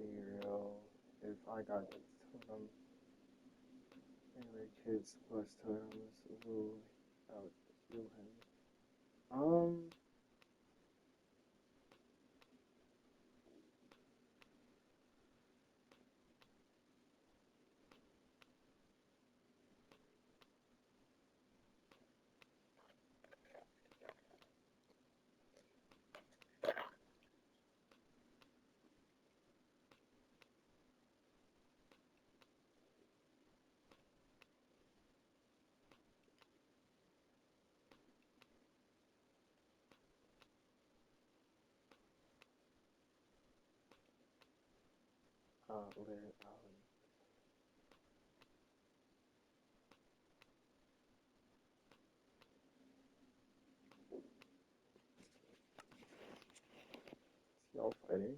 be real. If I got totem melee kits plus totems, ooh, that would heal him. Um, later, y'all fighting?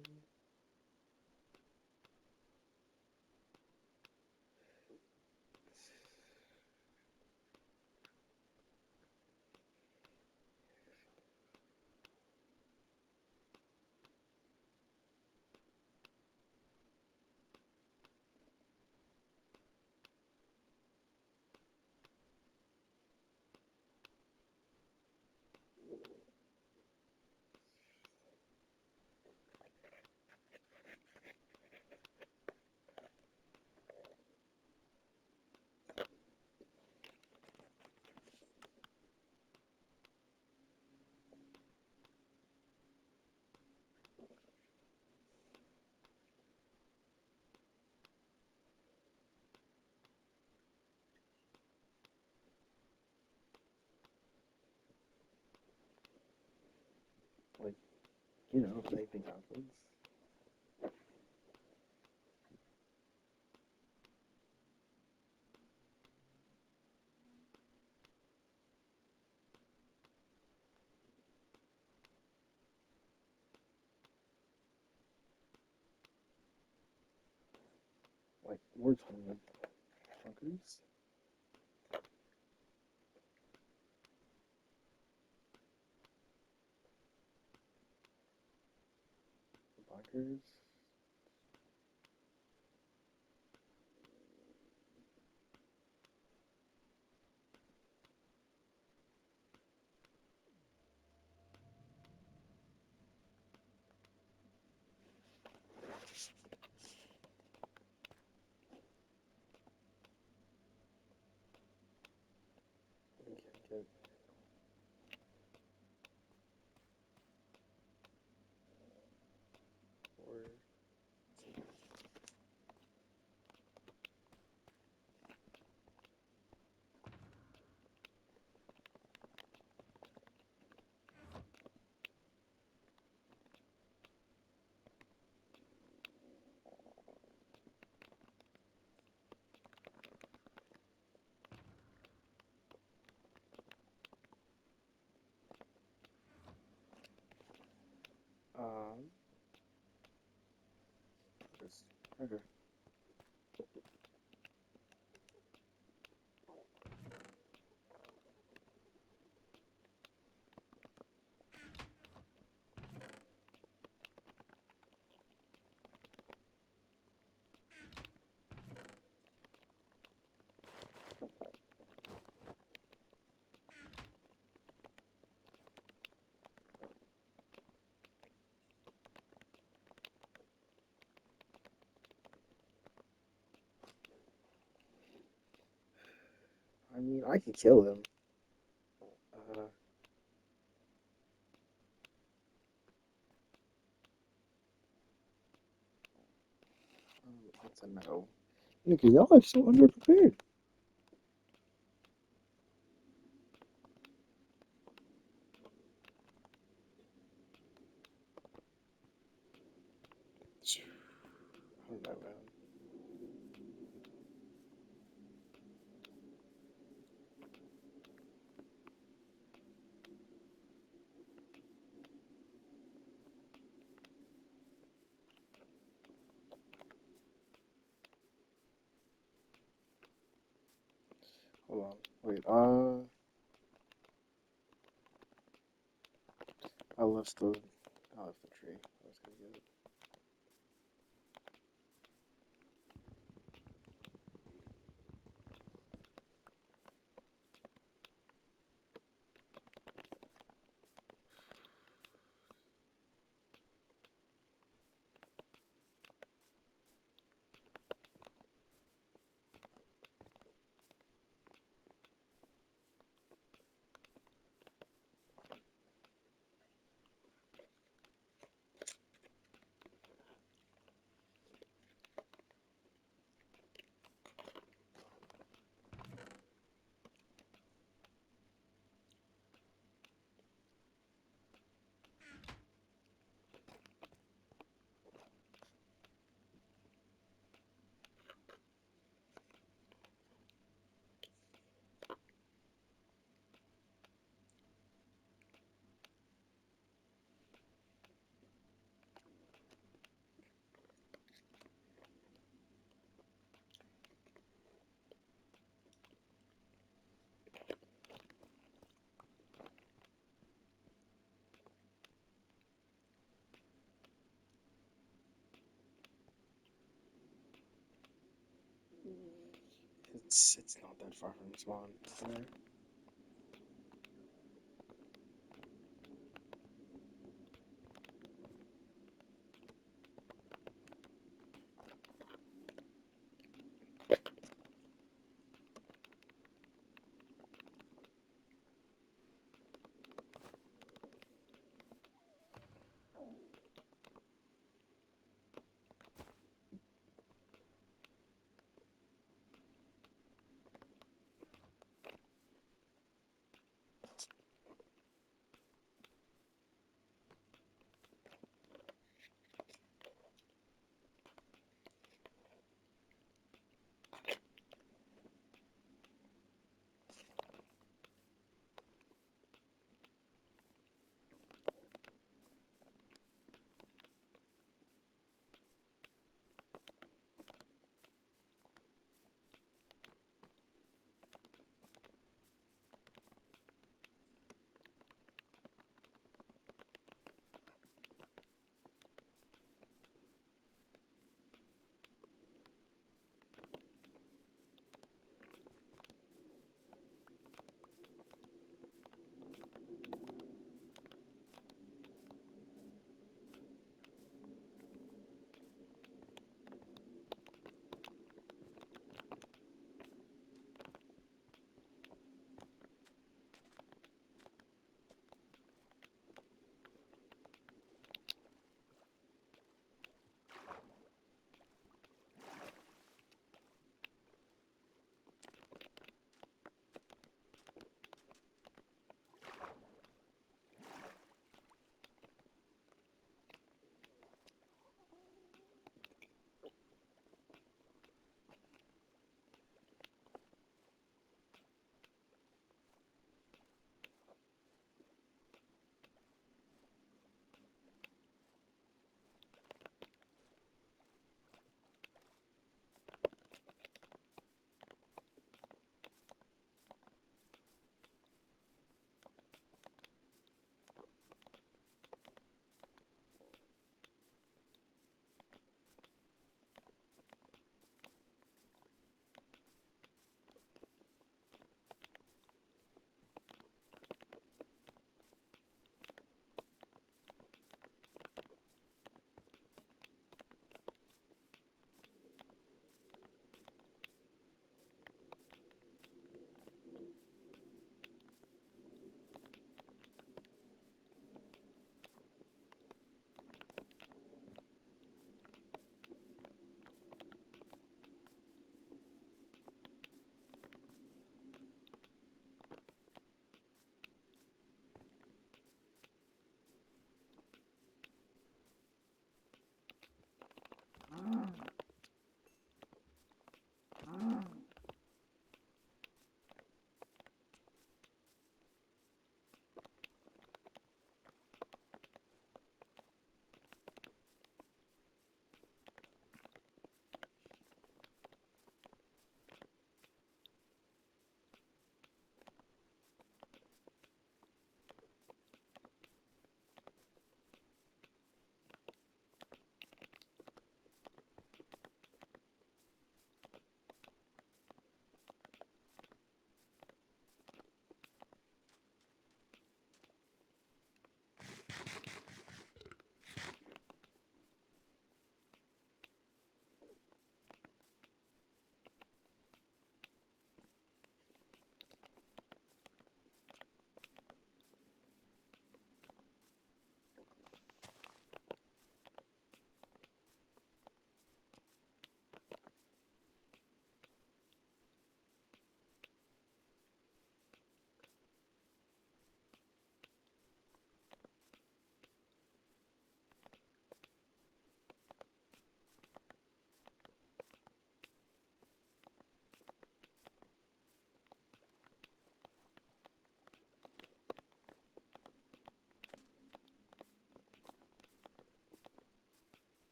Like, if anything happens. Like, we're told bunkers. Bunkers. We can get or um, just okay. I mean, I can kill him. Uh, that's a no. Nigga, y'all are so underprepared. I don't know, man. Hold on. Wait, I left the, I left the tree. I was gonna get it. It's not that far from spawn. There.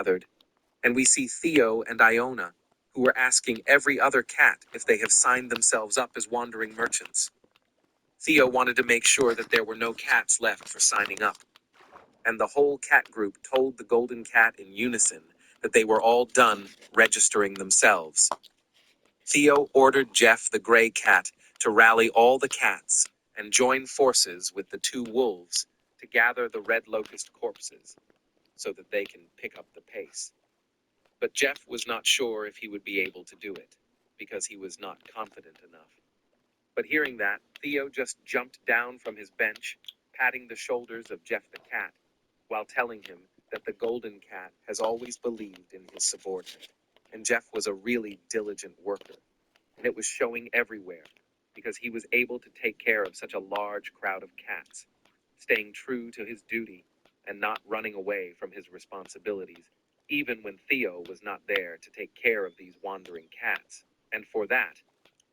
gathered, and we see Theo and Iona, who are asking every other cat if they have signed themselves up as wandering merchants. Theo wanted to make sure that there were no cats left for signing up, and the whole cat group told the golden cat in unison that they were all done registering themselves. Theo ordered Jeff the gray cat to rally all the cats and join forces with the two wolves to gather the red locust corpses so that they can pick up the pace. But Jeff was not sure if he would be able to do it, because he was not confident enough. But hearing that, Theo just jumped down from his bench, patting the shoulders of Jeff the cat, while telling him that the golden cat has always believed in his subordinate, and Jeff was a really diligent worker, and it was showing everywhere, because he was able to take care of such a large crowd of cats, staying true to his duty and not running away from his responsibilities, even when Theo was not there to take care of these wandering cats. And for that,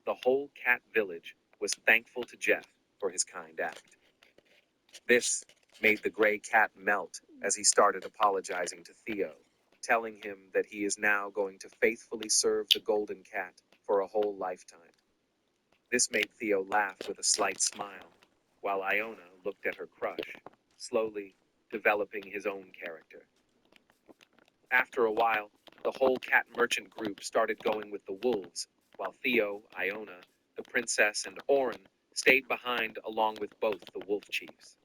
the whole cat village was thankful to Jeff for his kind act. This made the gray cat melt as he started apologizing to Theo, telling him that he is now going to faithfully serve the golden cat for a whole lifetime. This made Theo laugh with a slight smile, while Iona looked at her crush, slowly developing his own character. After a while, the whole cat merchant group started going with the wolves, while Theo, Iona, the princess, and Orin stayed behind along with both the wolf chiefs.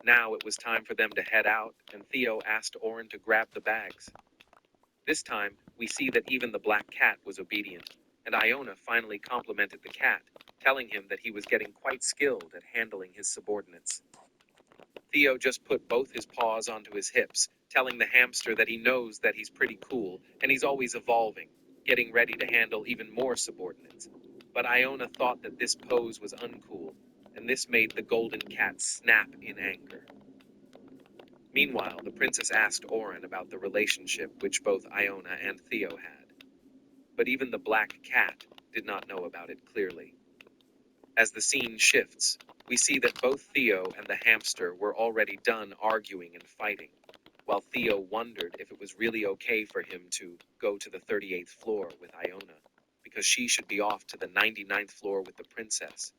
Now it was time for them to head out, and Theo asked Orin to grab the bags. This time, we see that even the black cat was obedient, and Iona finally complimented the cat, telling him that he was getting quite skilled at handling his subordinates. Theo just put both his paws onto his hips, telling the hamster that he knows that he's pretty cool, and he's always evolving, getting ready to handle even more subordinates. But Iona thought that this pose was uncool, and this made the golden cat snap in anger. Meanwhile, the princess asked Orin about the relationship which both Iona and Theo had. But even the black cat did not know about it clearly. As the scene shifts, we see that both Theo and the hamster were already done arguing and fighting, while Theo wondered if it was really okay for him to go to the 38th floor with Iona, because she should be off to the 99th floor with the princess.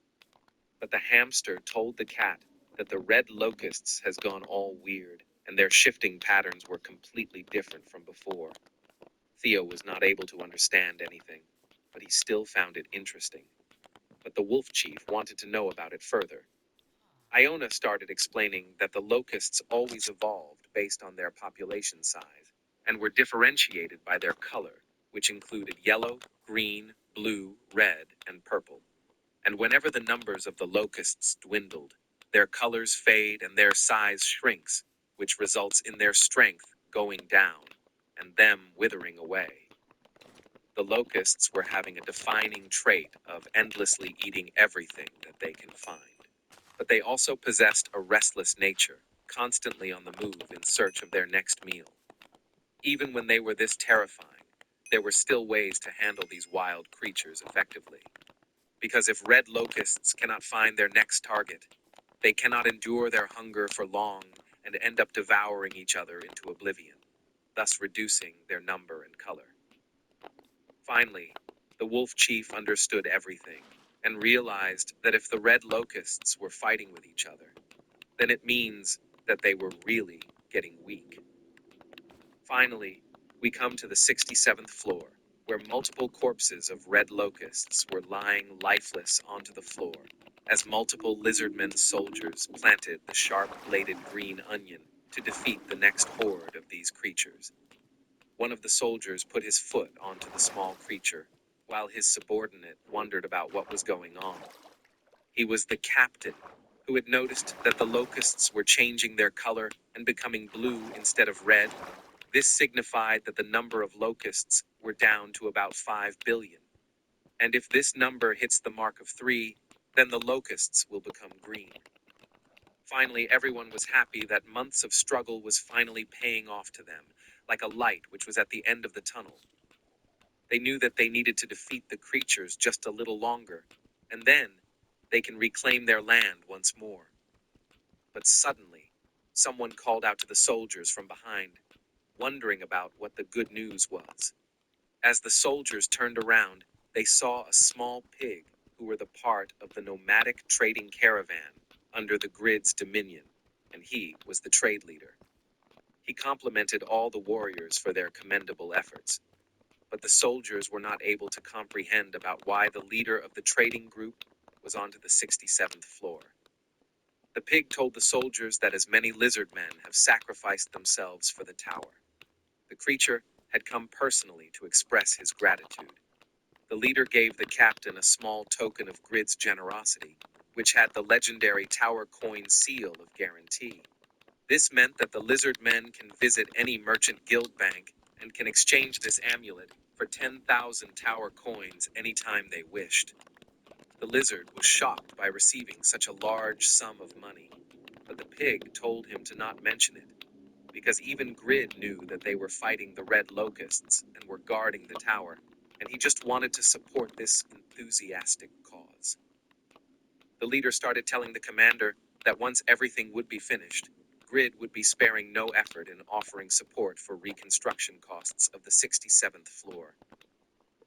But the hamster told the cat that the red locusts has gone all weird, and their shifting patterns were completely different from before. Theo was not able to understand anything, but he still found it interesting. But the wolf chief wanted to know about it further. Iona started explaining that the locusts always evolved based on their population size, and were differentiated by their color, which included yellow, green, blue, red, and purple. And whenever the numbers of the locusts dwindled, their colors fade and their size shrinks, which results in their strength going down, and them withering away. The locusts were having a defining trait of endlessly eating everything that they can find. But they also possessed a restless nature, constantly on the move in search of their next meal. Even when they were this terrifying, there were still ways to handle these wild creatures effectively. Because if red locusts cannot find their next target, they cannot endure their hunger for long and end up devouring each other into oblivion, thus reducing their number and color. Finally, the wolf chief understood everything and realized that if the red locusts were fighting with each other, then it means that they were really getting weak. Finally, we come to the 67th floor, where multiple corpses of red locusts were lying lifeless onto the floor, as multiple lizardmen soldiers planted the sharp-bladed green onion to defeat the next horde of these creatures. One of the soldiers put his foot onto the small creature, while his subordinate wondered about what was going on. He was the captain, who had noticed that the locusts were changing their color and becoming blue instead of red. This signified that the number of locusts were down to about 5 billion. And if this number hits the mark of 3, then the locusts will become green. Finally, everyone was happy that months of struggle was finally paying off to them, like a light which was at the end of the tunnel. They knew that they needed to defeat the creatures just a little longer, and then they can reclaim their land once more. But suddenly, someone called out to the soldiers from behind, wondering about what the good news was. As the soldiers turned around, they saw a small pig who were the part of the nomadic trading caravan under the grid's dominion, and he was the trade leader. He complimented all the warriors for their commendable efforts, but the soldiers were not able to comprehend about why the leader of the trading group was onto the 67th floor. The pig told the soldiers that as many lizard men have sacrificed themselves for the tower. The creature had come personally to express his gratitude. The leader gave the captain a small token of Grid's generosity, which had the legendary Tower Coin seal of guarantee. This meant that the lizard men can visit any merchant guild bank and can exchange this amulet for 10,000 Tower Coins anytime they wished. The lizard was shocked by receiving such a large sum of money, but the pig told him to not mention it, because even Grid knew that they were fighting the red locusts and were guarding the tower, and he just wanted to support this enthusiastic cause. The leader started telling the commander that once everything would be finished, Grid would be sparing no effort in offering support for reconstruction costs of the 67th floor.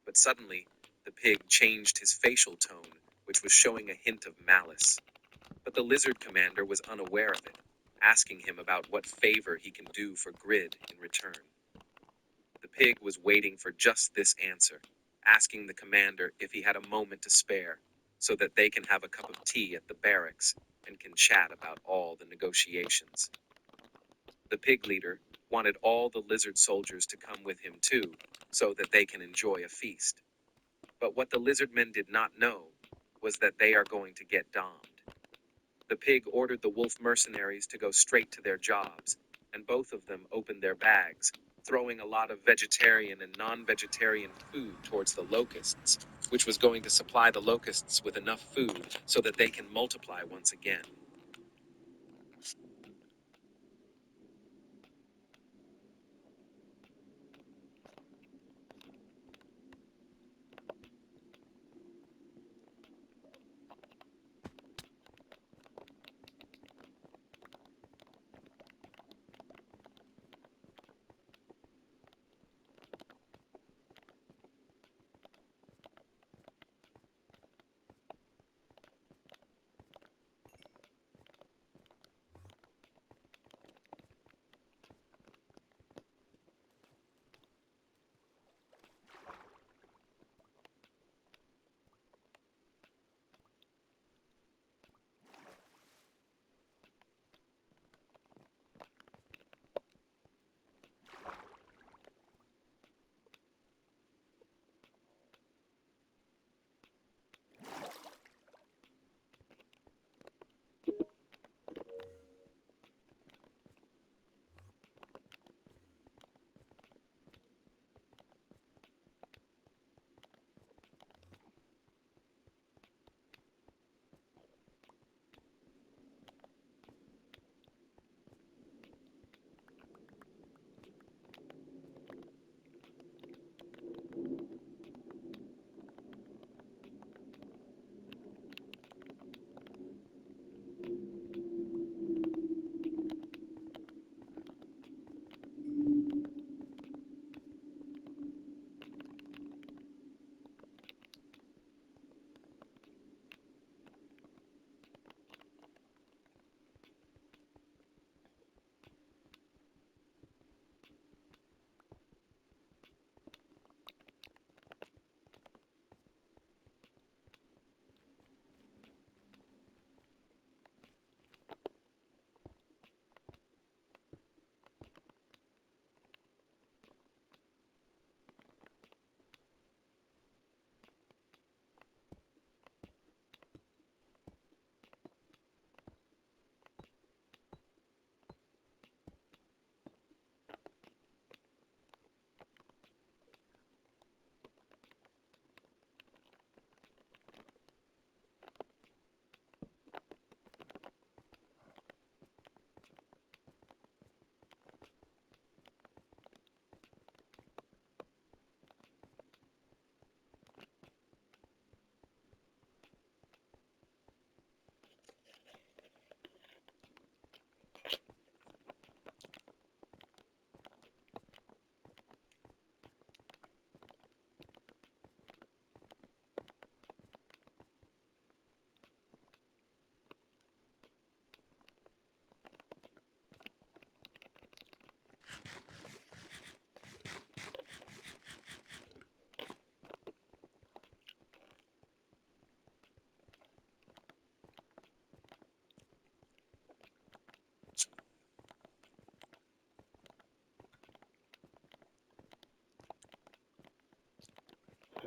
But suddenly, the pig changed his facial tone, which was showing a hint of malice. But the lizard commander was unaware of it, asking him about what favor he can do for Grid in return. The pig was waiting for just this answer, asking the commander if he had a moment to spare, so that they can have a cup of tea at the barracks and can chat about all the negotiations. The pig leader wanted all the lizard soldiers to come with him too, so that they can enjoy a feast. But what the lizard men did not know was that they are going to get domed. The pig ordered the wolf mercenaries to go straight to their jobs, and both of them opened their bags, throwing a lot of vegetarian and non-vegetarian food towards the locusts, which was going to supply the locusts with enough food so that they can multiply once again.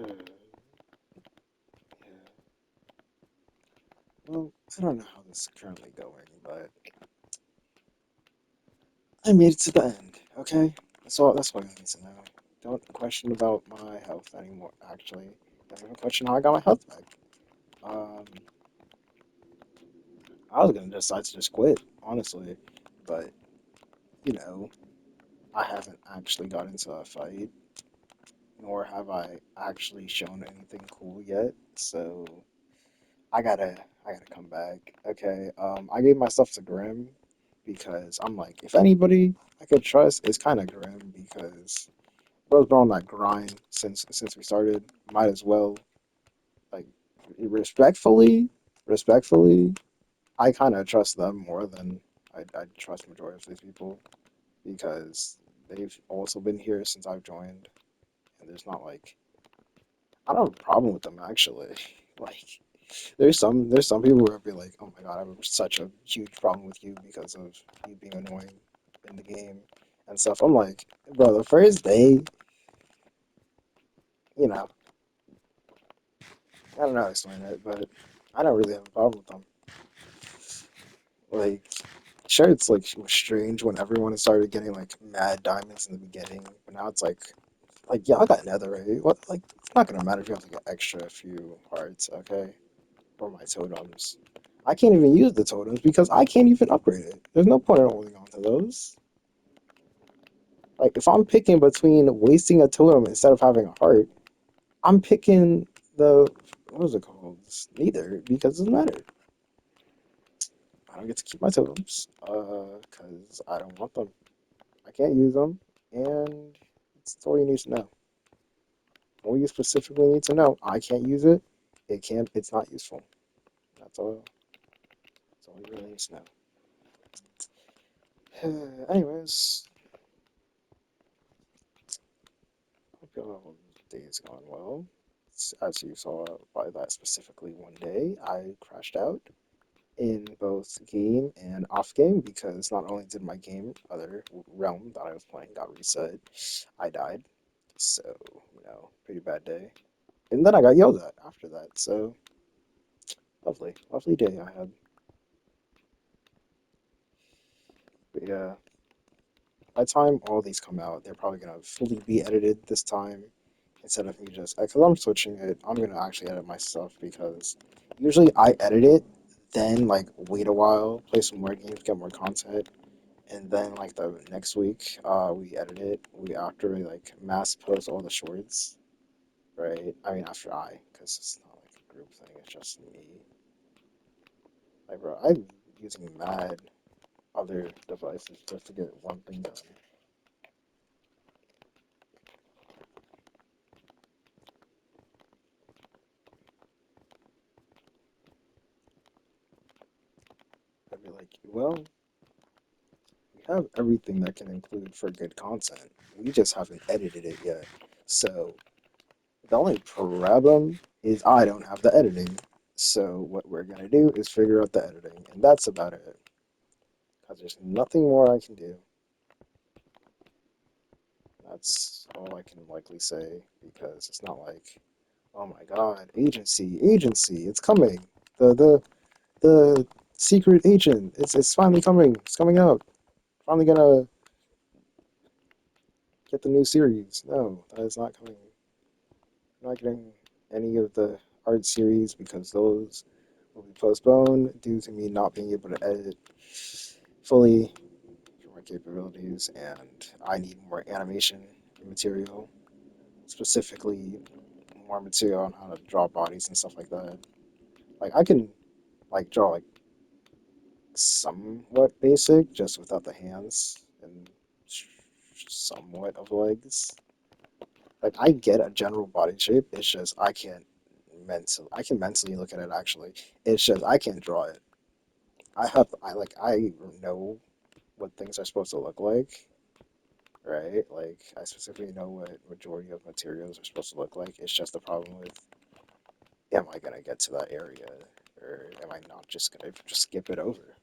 Yeah. Well, I don't know how this is currently going, but I made it to the end. Okay, that's what I need to know. Don't question about my health anymore. Actually, don't even question how I got my health back. Um, I was gonna decide to just quit, honestly, but you know, I haven't actually got into a fight, nor have I actually shown anything cool yet. So I gotta come back. Okay. I gave myself to Grim because I'm like, if anybody I could trust, it's kind of Grim because bro's been on that grind since we started. Might as well like respectfully. I kind of trust them more than I trust majority of these people because they've also been here since I've joined, and there's not like I don't have a problem with them actually. Like there's some people where I'd be like, oh my god, I have such a huge problem with you because of you being annoying in the game and stuff. I'm like, bro, the first day, you know, I don't know how to explain it, but I don't really have a problem with them. Like, sure, it's like strange when everyone started getting like mad diamonds in the beginning, but now it's like y'all got netherite. What like it's not gonna matter if you have to get extra few hearts, okay? Or my totems. I can't even use the totems because I can't even upgrade it. There's no point in holding on to those. Like if I'm picking between wasting a totem instead of having a heart, I'm picking the what is it called? Neither because it doesn't matter. I don't get to keep my totems because I don't want them. I can't use them, and that's all you need to know. All you specifically need to know. I can't use it. It can't. It's not useful. That's all. That's all you really need to know. Anyways, hope your day is going well. As you saw by that specifically one day, I crashed out in both game and off game because not only did my game, other realm that I was playing, got reset, I died. So, pretty bad day. And then I got yelled at after that. So, lovely, lovely day I had. But yeah, by the time all these come out, they're probably gonna fully be edited this time instead of me just because I'm switching it. I'm gonna actually edit my stuff because usually I edit it, then like wait a while, play some more games, get more content, and then like the next week, we edit it. We after we like mass post all the shorts, right? I mean after because it's not like a group thing. It's just me. Like bro, I'm using mad other devices just to get one thing done. I'd be like, well, we have everything that can include for good content. We just haven't edited it yet. So the only problem is I don't have the editing. So what we're gonna do is figure out the editing, and that's about it. Because there's nothing more I can do. That's all I can likely say because it's not like, oh my god, agency, it's coming. The secret agent, it's finally coming. It's coming out. Finally gonna get the new series. No, that is not coming. I'm not getting any of the art series because those will be postponed due to me not being able to edit fully for my capabilities, and I need more animation material, specifically more material on how to draw bodies and stuff like that. Like I can like draw like somewhat basic, just without the hands and somewhat of legs. Like I get a general body shape. It's just I can't mentally. I can mentally look at it actually. It's just I can't draw it. I know what things are supposed to look like, right? Like I specifically know what majority of materials are supposed to look like. It's just the problem with am I gonna get to that area or am I not just gonna just skip it over?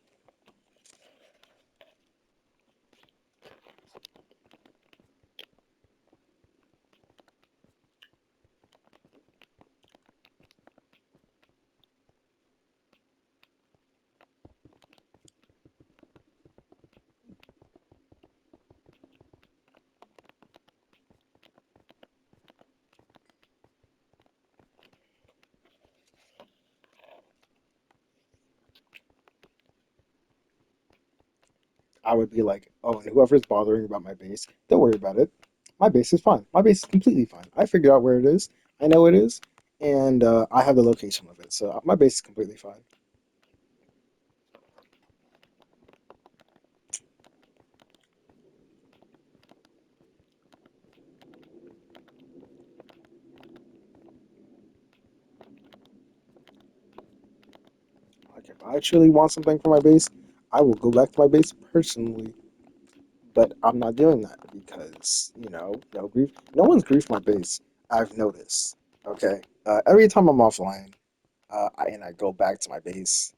I would be like, oh, and whoever's bothering about my base, don't worry about it. My base is fine. My base is completely fine. I figured out where it is. I know it is, and I have the location of it, so my base is completely fine. Like if I truly want something for my base, I will go back to my base personally. But I'm not doing that because no grief. No one's griefed my base. I've noticed. Okay, every time I'm offline, and I go back to my base,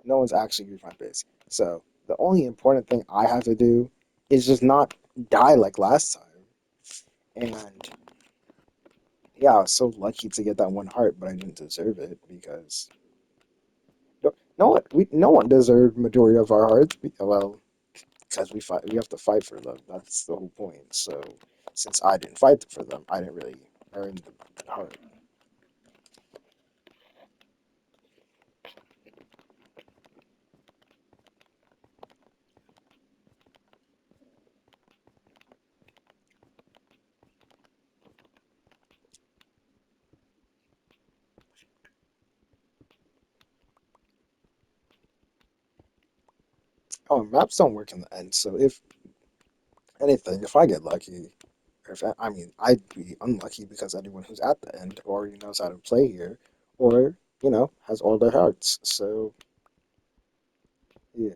no one's actually griefed my base. So the only important thing I have to do is just not die like last time. And yeah, I was so lucky to get that one heart, but I didn't deserve it because no one deserved majority of our hearts. Well, because we have to fight for them. That's the whole point. So since I didn't fight for them, I didn't really earn the heart. Oh, maps don't work in the end. So if anything, if I get lucky, or if I mean, I'd be unlucky because anyone who's at the end already knows how to play here, or has all their hearts. So yeah.